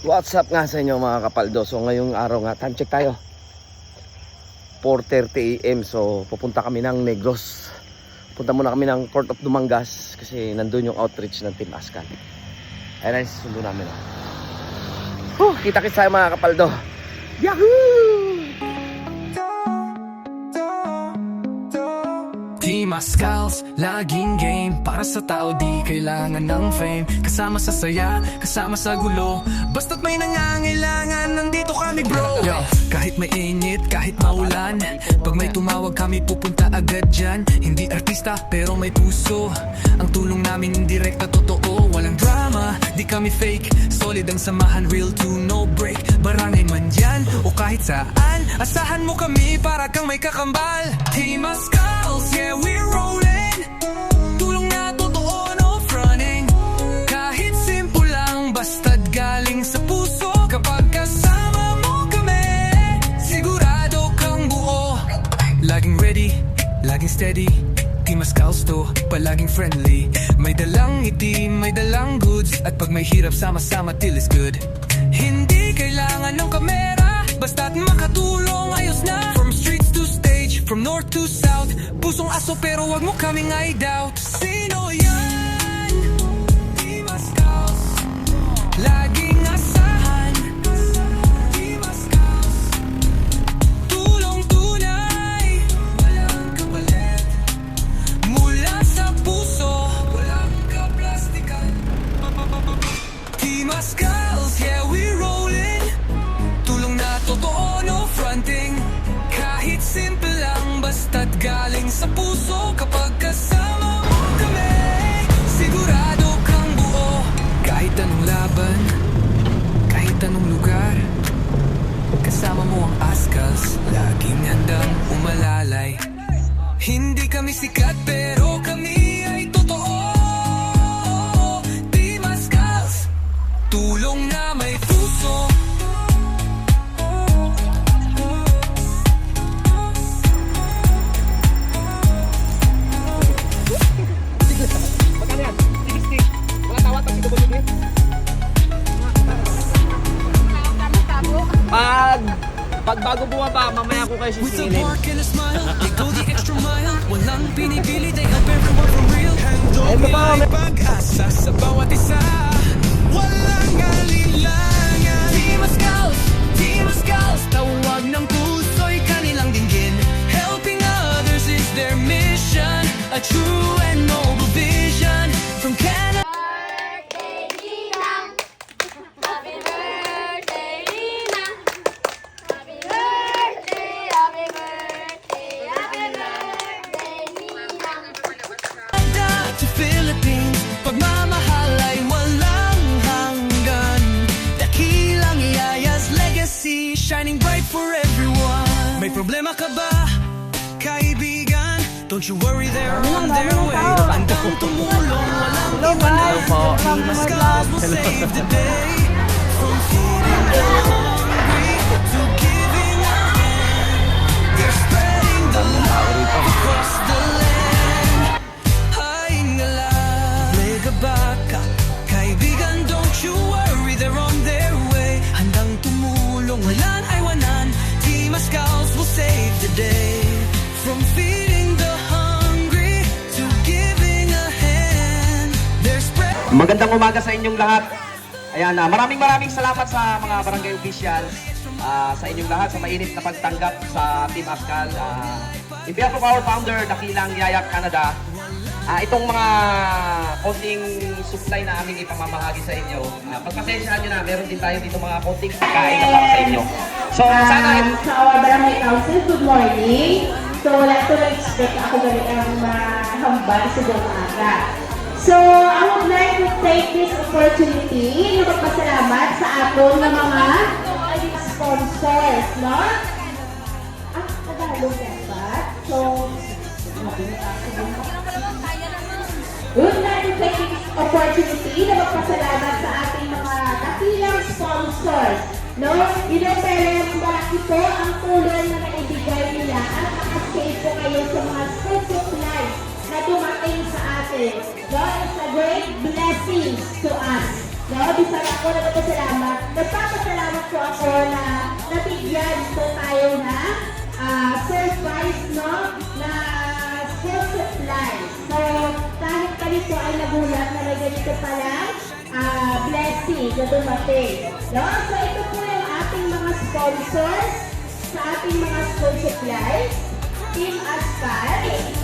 What's up nga sa inyo mga kapaldo? So ngayong araw nga, time check tayo 4:30 AM. So pupunta kami ng Negros. Punta muna kami ng Court of Dumangas kasi nandun yung outreach ng Team Ascal. Ayun, sundo namin. Kita-kits tayo mga kapaldo. Yahoo! Team Ascals, laging game. Para sa tao di kailangan ng fame. Kasama sa saya, kasama sa gulo. Basta't may nangangailangan, nandito kami bro. Yo, kahit may init, kahit maulan, pag may tumawag kami pupunta agad dyan. Hindi artista pero may puso. Ang tulong namin indirekta totoo. Walang drama, di kami fake. Solid ang samahan, real to no break. Barangay man dyan o kahit saan, asahan mo kami para kang may kakambal. Team Ascals, yeah, we're rolling. Tulong na totoo, no fronting. Kahit simple lang, basta't galing sa puso. Kapag kasama mo kami, sigurado kang buo. Laging ready, laging steady. Team Ascals to, palaging friendly. May dalang itim, may dalang goods. At pag may hirap, sama-sama till it's good. Hindi kailangan ng kamera, basta't makatulong ayos na. From streets to stage, from north to south. Pusong aso pero wag mo kaming i-doubt. Sino yan? Team Ascals, laging asahan. Team Ascals, tulong tunay, walang kapalit. Mula sa puso, walang kaplastikan. Team Ascals, yeah, we're rolling. Tulong na totoo, no fronting. Kahit simple lang, basta't galing sa puso. Kapag kasama mo kami, sigurado kang buo. Kahit anong laban, kahit anong lugar, kasama mo ang Ascals, laging handang umalalay. Hindi kami sikat pero kami ay totoo. Team Ascals, tulong na may puso. Pag bago bumaba, mamaya ko kayo With a sisingilin. bark and a smile, they go the extra mile. Walang pinipili, they help everyone for real. Handog nila'y pag-asa sa bawat isa. Walang alinlangan. Team Ascals, tawag ng puso'y kanilang dinggin. Helping others is their mission. A true and noble vision. From Canada. To Philippines, pagmamahal ay walang hanggan. Dakilang Yaya's legacy, shining bright for everyone. May problema ka ba, kaibigan? Don't you worry, they're on their way. Handang tumulong, walang iwanan. Team Ascals will save the day. From feeding the hungry to giving a hand, they're spreading the love across the land. Baka, kaibigan, don't you worry, they're on their way. Handang tumulong, walang iwanan. Team Ascals will save the day. From feeding the hungry to giving a hand, they're spread. Magandang umaga sa inyong lahat. Ayan, maraming salamat sa mga barangay officials, sa inyong lahat, sa mainit na pagtanggap sa Team Ascal. In behalf of our founder, Dakilang Yaya Canada, itong mga konting supply na aming ipamamahagi sa inyo, pagpasensyahan nyo na, meron din tayo dito mga konting pagkain na para sa inyo. So, sana... Sa our barangay council, good morning. So, wala ito na-expect ako galing ang mahambal sa umaga. So, I would like to take this opportunity na magpasalamat sa aton na mga sponsors, no? Tagalog yan ba? So, would like to take this opportunity na magpasalamat sa ating mga dakilang sponsors, no? Pero malaki po ang tulong na naibigay nila at nakasave po kayo sa mga school supplies na dumating sa atin. No? It's a great blessing to us. No? Bisaya ako nagpapasalamat po ako na nabigyan po tayo na surprise, no? Na school supplies. So, kahit kami po ay nagulat na may ganito palang blessing na dumating. No? So, ito po yung ating mga sponsors sa ating mga school supplies. Team Ascal.